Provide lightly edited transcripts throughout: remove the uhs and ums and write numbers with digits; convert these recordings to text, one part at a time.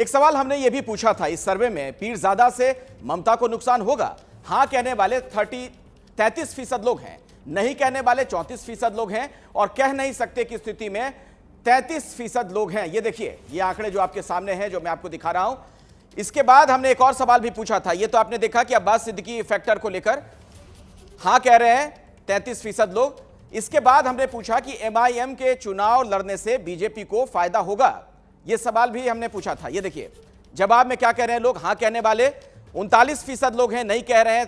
एक सवाल हमने ये भी पूछा था इस सर्वे में, पीरजादा से ममता को नुकसान होगा? हां कहने वाले 33% लोग हैं, नहीं कहने वाले 34% लोग हैं, और कह नहीं सकते की स्थिति में 33% लोग हैं। ये देखिए, ये आंकड़े जो आपके सामने हैं, जो मैं आपको दिखा रहा हूं। इसके बाद हमने एक और सवाल भी पूछा था, ये तो आपने देखा कि अब्बास सिद्दीकी फैक्टर को लेकर हां कह रहे हैं 33% लोग। इसके बाद हमने पूछा कि एमआईएम के चुनाव लड़ने से बीजेपी को फायदा होगा, यह सवाल भी हमने पूछा था। यह देखिए जवाब में क्या कह रहे हैं लोग। हां कहने वाले 39% लोग हैं, नहीं कह रहे हैं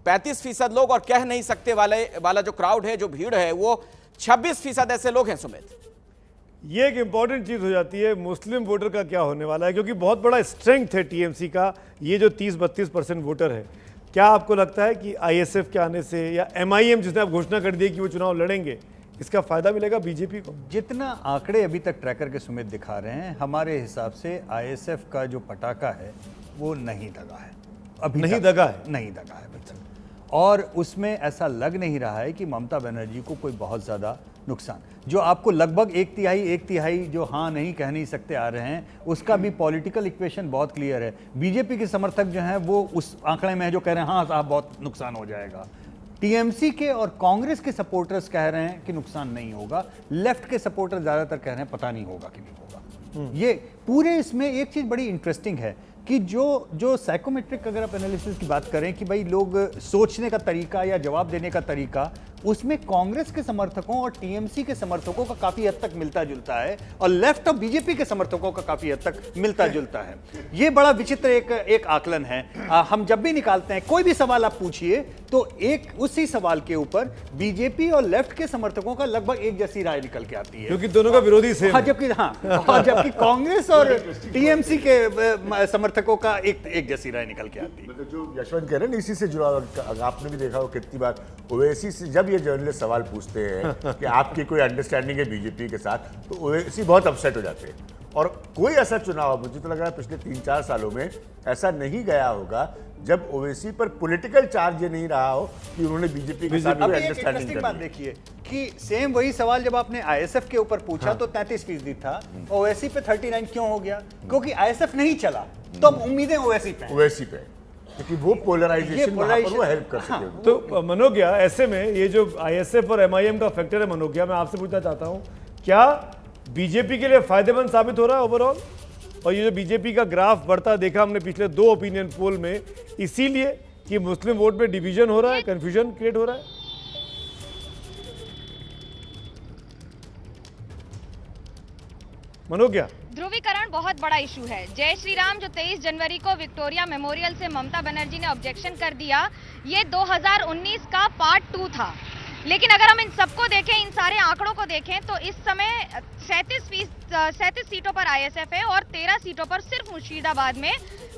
35% लोग, और कह नहीं सकते वाला जो क्राउड है, जो भीड़ है, वो 26% ऐसे लोग हैं। सुमित, ये एक इंपॉर्टेंट चीज हो जाती है, मुस्लिम वोटर का क्या होने वाला है, क्योंकि बहुत बड़ा स्ट्रेंथ है टीएमसी का, ये जो 30-32% वोटर है। क्या आपको लगता है कि आईएसएफ के आने से या एमआईएम जिसने अब घोषणा कर दी कि वो चुनाव लड़ेंगे, इसका फायदा मिलेगा बीजेपी को? जितना आंकड़े अभी तक ट्रैकर के सुमित दिखा रहे हैं, हमारे हिसाब से आईएसएफ का जो पटाखा है वो नहीं दगा है, अभी नहीं दगा है, नहीं दगा है अभी तक। और उसमें ऐसा लग नहीं रहा है कि ममता बनर्जी को कोई बहुत ज़्यादा नुकसान, जो आपको लगभग एक तिहाई जो हाँ नहीं कह नहीं सकते आ रहे हैं, उसका भी पॉलिटिकल इक्वेशन बहुत क्लियर है। बीजेपी के समर्थक जो हैं वो उस आंकड़े में है जो कह रहे हैं हाँ साहब बहुत नुकसान हो जाएगा। टीएमसी के और कांग्रेस के सपोर्टर्स कह रहे हैं कि नुकसान नहीं होगा, लेफ्ट के सपोर्टर ज़्यादातर कह रहे हैं पता नहीं होगा कि नहीं होगा। ये पूरे इसमें एक चीज़ बड़ी इंटरेस्टिंग है कि जो साइकोमेट्रिक अगर आप एनालिसिस की बात करें कि भाई लोग सोचने का तरीका या जवाब देने का तरीका, उसमें कांग्रेस के समर्थकों और टीएमसी के समर्थकों का काफी हद तक मिलता जुलता है, और लेफ्ट और बीजेपी के समर्थकों का काफी हद तक मिलता जुलता है। ये बड़ा विचित्र एक आकलन है। हम जब भी निकालते हैं कोई भी सवाल आप पूछिए तो एक उसी सवाल के ऊपर बीजेपी और लेफ्ट के समर्थकों का लगभग एक जैसी राय निकल के आती है, क्योंकि दोनों का विरोधी सेम है। जबकि कांग्रेस और टीएमसी के समर्थकों का एक जैसी राय निकल के आती है। मतलब जो यशवंत कह रहे हैं इसी से जुड़ा, आपने भी देखा हो कितनी बार ओवैसी से जब ये जर्नलिस्ट सवाल पूछते हैं कि आपकी कोई अंडरस्टैंडिंग है बीजेपी के साथ, तो ओवैसी बहुत अपसेट हो जाते हैं। और कोई ऐसा चुनाव, मुझे तो लग रहा है पिछले 3-4 सालों में ऐसा नहीं गया होगा जब ओवैसी पर पॉलिटिकल चार्ज ये नहीं रहा हो कि उन्होंने बीजेपी के साथ कोई अंडरस्टैंडिंग कर बात देखिए कि सेम वही सवाल जब आपने आईएसएफ के ऊपर पूछा तो 33% था, ओवैसी पे 39 क्यों हो गया? क्योंकि आईएसएफ नहीं चला, तो अब उम्मीदें ओवैसी पे, क्योंकि वो पोलराइजेशन वो हेल्प कर सके। तो मनोज्ञा, ऐसे में ये जो आईएसएफ और एमआईएम का फैक्टर है, मनोज्ञा मैं आपसे पूछना चाहता हूं, क्या बीजेपी के लिए फायदेमंद साबित हो रहा है ओवरऑल? और ये जो बीजेपी का ग्राफ बढ़ता देखा हमने पिछले 2 ओपिनियन पोल में, इसीलिए कि मुस्लिम वोट में डिवीजन हो रहा है, कंफ्यूजन क्रिएट हो रहा है? मनोज्ञा, ध्रुवीकरण बहुत बड़ा इशू है। जय श्री राम जो 23 जनवरी को विक्टोरिया मेमोरियल से ममता बनर्जी ने ऑब्जेक्शन कर दिया, ये 2019 का पार्ट 2 था। लेकिन अगर हम इन सबको देखें, इन सारे आंकड़ों को देखें, तो इस समय 37 सीटों पर आईएसएफ है और 13 सीटों पर सिर्फ मुर्शिदाबाद में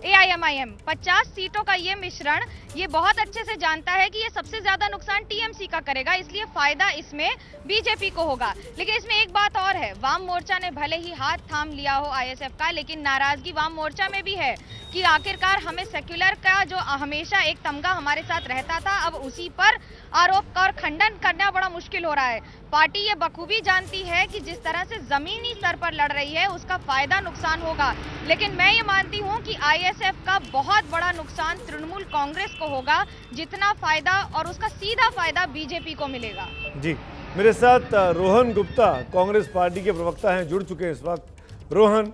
एआईएमआईएम। 50 सीटों का ये मिश्रण ये बहुत अच्छे से जानता है कि ये सबसे ज्यादा नुकसान टीएमसी का करेगा, इसलिए फायदा इसमें बीजेपी को होगा। लेकिन इसमें एक बात और है, वाम मोर्चा ने भले ही हाथ थाम लिया हो आईएसएफ का, लेकिन नाराजगी वाम मोर्चा में भी है कि आखिरकार हमें सेक्युलर का जो हमेशा एक तमगा हमारे साथ रहता था, अब उसी पर आरोप और खंडन करना बड़ा मुश्किल हो रहा है। पार्टी ये बखूबी जानती है कि जिस तरह से जमीनी स्तर पर लड़ रही है उसका फायदा नुकसान होगा, लेकिन मैं ये मानती हूँ कि आईएसएफ का बहुत बड़ा नुकसान तृणमूल कांग्रेस को होगा, जितना फायदा और उसका सीधा फायदा बीजेपी को मिलेगा। जी, मेरे साथ रोहन गुप्ता कांग्रेस पार्टी के प्रवक्ता हैं, जुड़ चुके हैं इस वक्त। रोहन,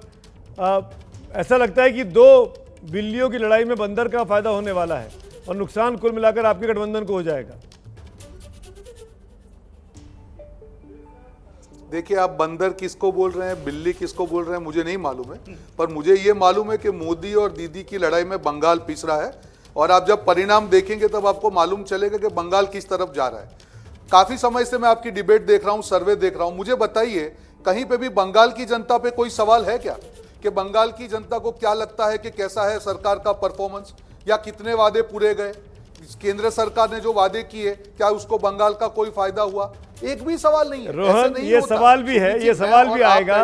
ऐसा लगता है कि 2 बिल्लियों की लड़ाई में बंदर का फायदा होने वाला है और नुकसान कुल मिलाकर आपके गठबंधन को हो जाएगा। देखिए, आप बंदर किसको बोल रहे हैं, बिल्ली किसको बोल रहे हैं, मुझे नहीं मालूम है, पर मुझे ये मालूम है कि मोदी और दीदी की लड़ाई में बंगाल पिस रहा है, और आप जब परिणाम देखेंगे तब आपको मालूम चलेगा कि बंगाल किस तरफ जा रहा है। काफी समय से मैं आपकी डिबेट देख रहा हूं, सर्वे देख रहा हूं, मुझे बताइए कहीं पे भी बंगाल की जनता पे कोई सवाल है क्या कि बंगाल की जनता को क्या लगता है कि कैसा है सरकार का परफॉर्मेंस, या कितने वादे पूरे गए, केंद्र सरकार ने जो वादे किए क्या उसको बंगाल का कोई फायदा हुआ? एक भी सवाल नहीं है। रोहन, ये सवाल भी है, ये सवाल भी आएगा।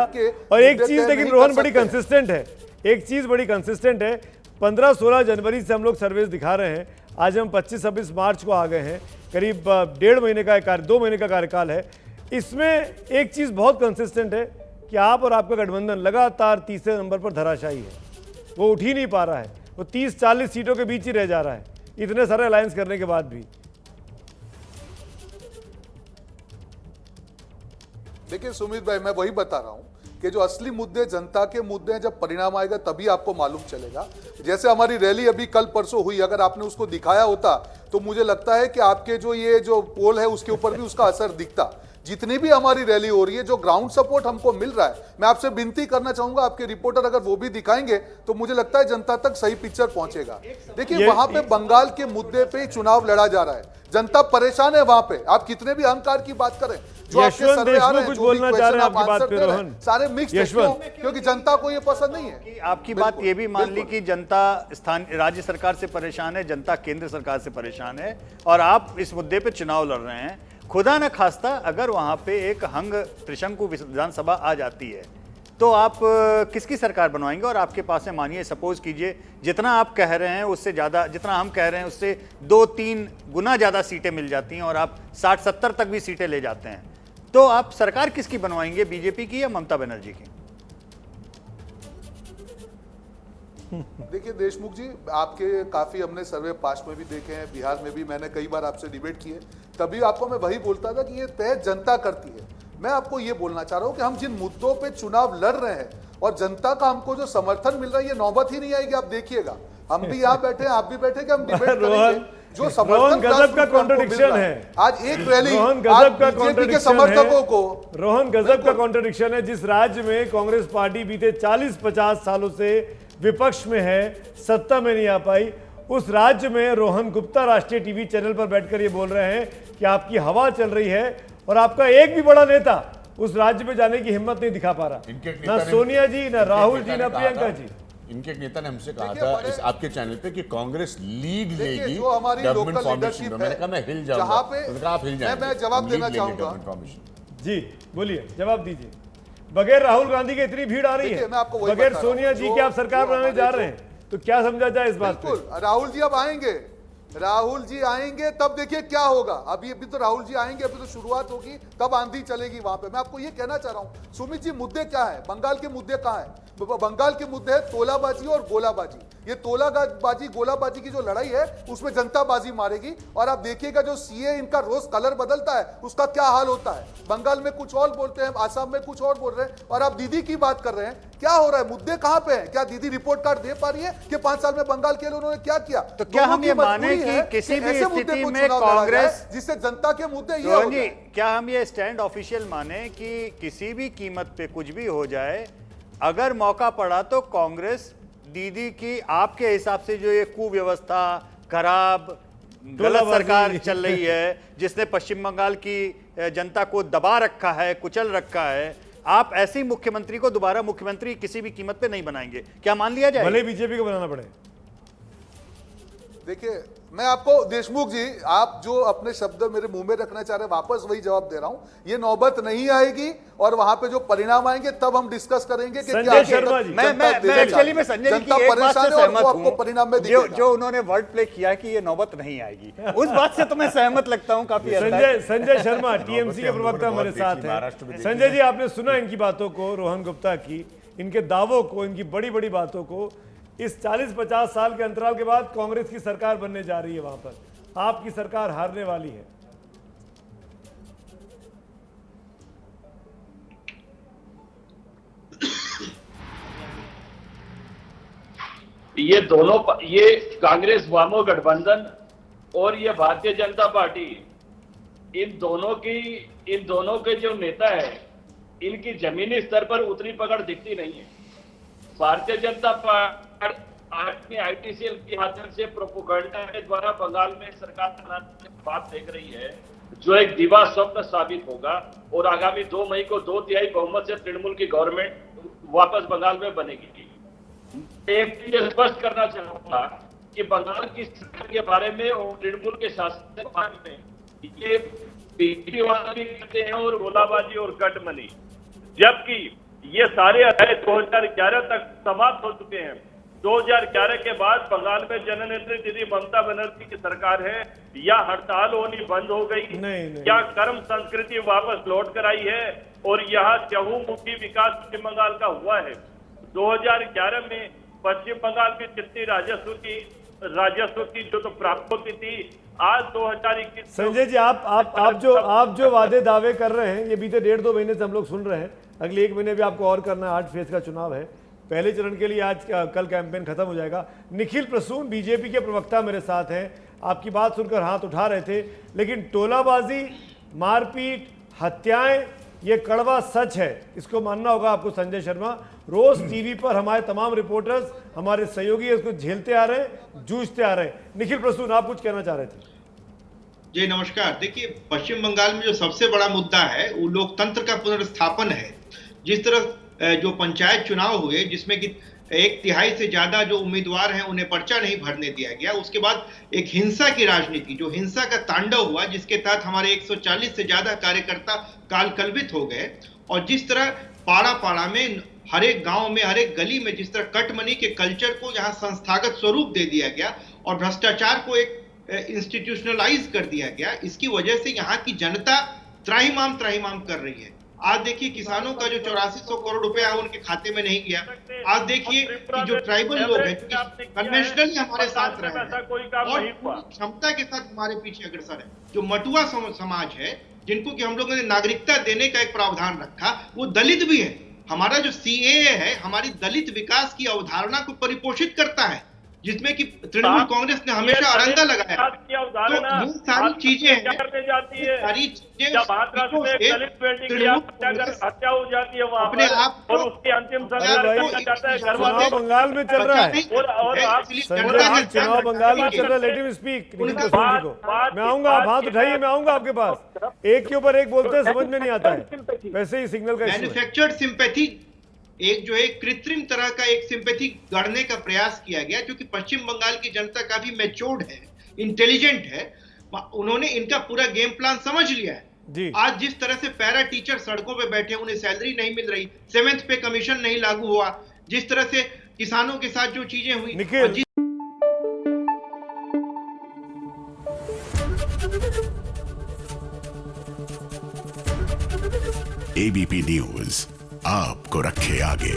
और एक चीज लेकिन रोहन बड़ी कंसिस्टेंट है, एक चीज बड़ी कंसिस्टेंट है, 15-16 जनवरी से हम लोग सर्वेस दिखा रहे हैं, आज हम 25-26 मार्च को आ गए हैं, करीब 1.5 महीने का 2 महीने का कार्यकाल है। इसमें एक चीज बहुत कंसिस्टेंट है कि आप और आपका गठबंधन लगातार तीसरे नंबर पर धराशायी है। वो उठ ही नहीं पा रहा है, वो 30-40 सीटों के बीच ही रह जा रहा है, इतने सारे अलायंस करने के बाद भी। देखिए सुमित भाई, मैं वही बता रहा हूं कि जो असली मुद्दे जनता के मुद्दे हैं, जब परिणाम आएगा तभी आपको मालूम चलेगा। जैसे हमारी रैली अभी कल परसों हुई, अगर आपने उसको दिखाया होता तो मुझे लगता है कि आपके जो पोल है उसके ऊपर भी उसका असर दिखता। जितनी भी हमारी रैली हो रही है, जो ग्राउंड सपोर्ट हमको मिल रहा है, मैं आपसे विनती करना चाहूंगा, आपके रिपोर्टर अगर वो भी दिखाएंगे तो मुझे लगता है जनता तक सही पिक्चर पहुंचेगा। देखिए वहां पे बंगाल के मुद्दे पे चुनाव लड़ा जा रहा है, जनता परेशान है वहां पे। आप कितने भी अहंकार की बात करें, जो आपके यशवंत सर्वे आ रहे देशमुख हैं, कुछ जो भी बोलना चाह क्वेश्चन रहे हैं आप आपकी बात आंसर पे, दे रहे रोहन। हैं, सारे मिक्स यशवंत। क्योंकि जनता को ये पसंद नहीं है। कि आपकी बात ये भी मान ली कि जनता राज्य सरकार से परेशान है, जनता केंद्र सरकार से परेशान है, और आप इस मुद्दे पे चुनाव लड़ रहे हैं। खुदा न खास्ता अगर वहां पे एक हंग त्रिशंकु विधानसभा आ जाती है तो आप किसकी सरकार बनवाएंगे? और आपके पास है, मानिए सपोज कीजिए, जितना आप कह रहे हैं उससे ज़्यादा, जितना हम कह रहे हैं उससे 2-3 गुना ज़्यादा सीटें मिल जाती हैं और आप 60-70 तक भी सीटें ले जाते हैं, तो आप सरकार किसकी बनवाएंगे, बीजेपी की या ममता बनर्जी की? देखिए देशमुख जी, आपके काफी हमने सर्वे पास्ट में भी देखे हैं, बिहार में भी मैंने कई बार आपसे डिबेट किए, तभी आपको मैं वही बोलता था कि ये तय जनता करती है। मैं आपको ये बोलना चाह रहा हूं कि हम जिन मुद्दों पे चुनाव लड़ रहे हैं और जनता का हमको जो समर्थन मिल रहा है, ये नौबत ही नहीं आएगी। आप देखिएगा, हम भी यहाँ बैठे हैं, आप भी बैठे, कि हम डिबेट करेंगे। जो समर्थन गजब का कॉन्ट्रडिक्शन है आज एक रैली, रोहन गजब का बीजेपी के समर्थकों को, रोहन गजब का कॉन्ट्रडिक्शन है। जिस राज्य में कांग्रेस पार्टी बीते 40-50 सालों से विपक्ष में है, सत्ता में नहीं आ पाई, उस राज्य में रोहन गुप्ता राष्ट्रीय टीवी चैनल पर बैठकर ये बोल रहे हैं कि आपकी हवा चल रही है और आपका एक भी बड़ा नेता उस राज्य में जाने की हिम्मत नहीं दिखा पा रहा। ना सोनिया जी, ना राहुल जी, ना प्रियंका जी। इनके एक नेता ने हमसे कहा था इस आपके चैनल पे कि कांग्रेस लीड लेगी जो हमारी गवर्नमेंट लोकल फॉर्मेशन लीडरशिप में। मैंने कहा मैं हिल जाऊंगा, जहां पे उन्होंने कहा आप हिल जाएंगे। मैं जवाब देना चाहूंगा। गवर्नमेंट फॉर्मेशन जी बोलिए, जवाब दीजिए। बगैर राहुल गांधी के इतनी भीड़ आ रही है, मैं आपको वही बगैर बता रहा हूं, सोनिया जी के आप सरकार बनाने जा रहे हैं, तो क्या समझा जाए इस बात को? बिल्कुल, राहुल जी अब आएंगे, राहुल जी आएंगे तब देखिए क्या होगा। अभी तो राहुल जी आएंगे, अभी तो शुरुआत होगी, तब आंधी चलेगी वहां पे। मैं आपको ये कहना चाह रहा हूं सुमित जी, मुद्दे क्या है, बंगाल के मुद्दे कहां है? बंगाल के मुद्दे है तोलाबाजी और गोलाबाजी। ये तोलाबाजी गोलाबाजी की जो लड़ाई है उसमें जनता बाजी मारेगी। और आप देखिएगा जो सीए इनका रोज कलर बदलता है उसका क्या हाल होता है। बंगाल में कुछ और बोलते हैं, आसाम में कुछ और बोल रहे हैं, और आप दीदी की बात कर रहे हैं। क्या हो रहा है, मुद्दे कहां पे हैं? क्या दीदी रिपोर्ट कार्ड दे पा रही है कि 5 साल में बंगाल के लिए उन्होंने क्या किया? तो क्या हम ये माने कि किसी भी स्थिति में कांग्रेस, जिससे जनता के मुद्दे ये रोहन जी, क्या हम ये स्टैंड ऑफिशियल माने कि किसी भी कीमत पे कुछ भी हो जाए, अगर मौका पड़ा तो कांग्रेस दीदी की, आपके हिसाब से जो ये कुव्यवस्था, खराब गलत सरकार चल रही है, जिसने पश्चिम बंगाल की जनता को दबा रखा है, कुचल रखा है, आप ऐसे मुख्यमंत्री को दोबारा मुख्यमंत्री किसी भी कीमत पे नहीं बनाएंगे, क्या मान लिया जाए? भले बीजेपी को बनाना पड़े। देखिए मैं आपको देशमुख जी, आप जो अपने शब्द मेरे मुंह में रखना चाह रहे हैं, वापस वही जवाब दे रहा हूं। ये नौबत नहीं आएगी और वहां पे जो परिणाम आएंगे तब हम डिस्कस करेंगे कि संजय शर्मा जी, मैं एक्चुअली में संजय जी की एक बात से सहमत हूं, परिणाम में जो उन्होंने वर्ड प्ले किया कि ये नौबत नहीं आएगी, उस बात से तो मैं सहमत लगता हूं काफी। संजय शर्मा टीएमसी के प्रवक्ता हमारे साथ हैं। संजय जी, आपने सुना इनकी बातों को, रोहन गुप्ता की, इनके दावों को, इनकी बड़ी बड़ी बातों को। इस 40-50 साल के अंतराल के बाद कांग्रेस की सरकार बनने जा रही है, वहां पर आपकी सरकार हारने वाली है। ये दोनों, ये कांग्रेस वामो गठबंधन और ये भारतीय जनता पार्टी, इन दोनों के जो नेता है, इनकी जमीनी स्तर पर उतनी पकड़ दिखती नहीं है। भारतीय जनता पार्टी आईटीसीएल के माध्यम से प्रोपोगंडा के द्वारा बंगाल में सरकार बनाने की बात देख रही है, जो एक दिवा स्वप्न साबित होगा, और आगामी 2 मई को 2/3 बहुमत से तृणमूल की गवर्नमेंट वापस बंगाल में बनेगी। एक चीज स्पष्ट करना चाहूंगा कि बंगाल की सरकार के बारे में और तृणमूल के शासन के बारे में ये बीजेपी वाले कहते हैं और गोलाबाजी और कटमनी, जबकि ये सारे अध्याय 2011 तक समाप्त हो चुके हैं। 2011 के बाद बंगाल में जननेत्री दीदी ममता बनर्जी की सरकार है, या हड़ताल होनी बंद हो गई, या कर्म संस्कृति वापस लौट कर आई है, और यहाँ चहुमुखी विकास पश्चिम बंगाल का हुआ है। 2011 में पश्चिम बंगाल की जितनी राजस्व की जो तो प्राप्त होती थी, आज 2021 संजय जी आप जो वादे दावे कर रहे हैं, ये बीते 1.5-2 महीने से हम लोग सुन रहे हैं। अगले 1 महीने भी आपको और करना है। 8 फेज का चुनाव है। पहले चरण के लिए आज कल कैंपेन खत्म हो जाएगा। निखिल प्रसून बीजेपी के प्रवक्ता मेरे साथ हैं। आपकी बात सुनकर हाथ उठा रहे थे, लेकिन टोलाबाजी, मारपीट, हत्याएं, ये कड़वा सच है। इसको मानना होगा आपको संजय शर्मा। रोज टीवी पर हमारे तमाम रिपोर्टर्स, हमारे सहयोगी इसको झेलते आ रहे हैं, जूझते आ रहे हैं। निखिल प्रसून, आप कुछ कहना चाह रहे थे? जी नमस्कार। देखिए, पश्चिम बंगाल में जो सबसे बड़ा मुद्दा है वो लोकतंत्र का पुनर्स्थापन है। जिस तरह जो पंचायत चुनाव हुए, जिसमें कि 1/3 से ज्यादा जो उम्मीदवार हैं उन्हें पर्चा नहीं भरने दिया गया, उसके बाद एक हिंसा की राजनीति, जो हिंसा का तांडव हुआ, जिसके तहत हमारे 140 से ज्यादा कार्यकर्ता कालकलवित हो गए। और जिस तरह पाड़ा पाड़ा में, हर एक गांव में, हर एक गली में जिस तरह कटमनी के कल्चर को यहाँ संस्थागत स्वरूप दे दिया गया और भ्रष्टाचार को एक इंस्टीट्यूशनलाइज कर दिया गया, इसकी वजह से यहाँ की जनता त्राहिमाम कर रही है। आज देखिए, किसानों का जो 8400 करोड़ रुपया है उनके खाते में नहीं गया। आज देखिए कि जो ट्राइबल लोग हैं, कन्वेंशनली हमारे साथ रहे हैं और क्षमता के साथ हमारे पीछे अग्रसर है, जो मटुआ समाज है, जिनको कि हम लोगों ने नागरिकता देने का एक प्रावधान रखा, वो दलित भी है। हमारा जो CAA है, हमारी दलित विकास की अवधारणा को परिपोषित करता है, जिसमें कि तृणमूल कांग्रेस ने हमेशा अरंगा लगाया। तो ये सारी चीजें हैं, सारी चीजें हत्या हो जाती है वहां अपने पर, आप और उसके अंतिम चुनाव बंगाल में चल रहा है। चुनाव बंगाल में चल रहा है। Let him speak. Nikhil Prasoon ji को मैं आऊंगा, आप हाथ उठाइए, मैं आऊंगा आपके पास। एक के ऊपर एक बोलते हैं, समझ में नहीं आता है। वैसे ही सिग्नल का मैन्युफैक्चर्ड सिंपैथी, एक जो है कृत्रिम तरह का एक सिंपैथी गढ़ने का प्रयास किया गया, क्योंकि पश्चिम बंगाल की जनता काफी मैच्योर्ड है, इंटेलिजेंट है। उन्होंने इनका पूरा गेम प्लान समझ लिया है। आज जिस तरह से पैरा टीचर सड़कों पे बैठे, उन्हें सैलरी नहीं मिल रही, 7th पे कमीशन नहीं लागू हुआ, जिस तरह से किसानों के साथ जो चीजें हुई, ABP न्यूज आपको रखे आगे।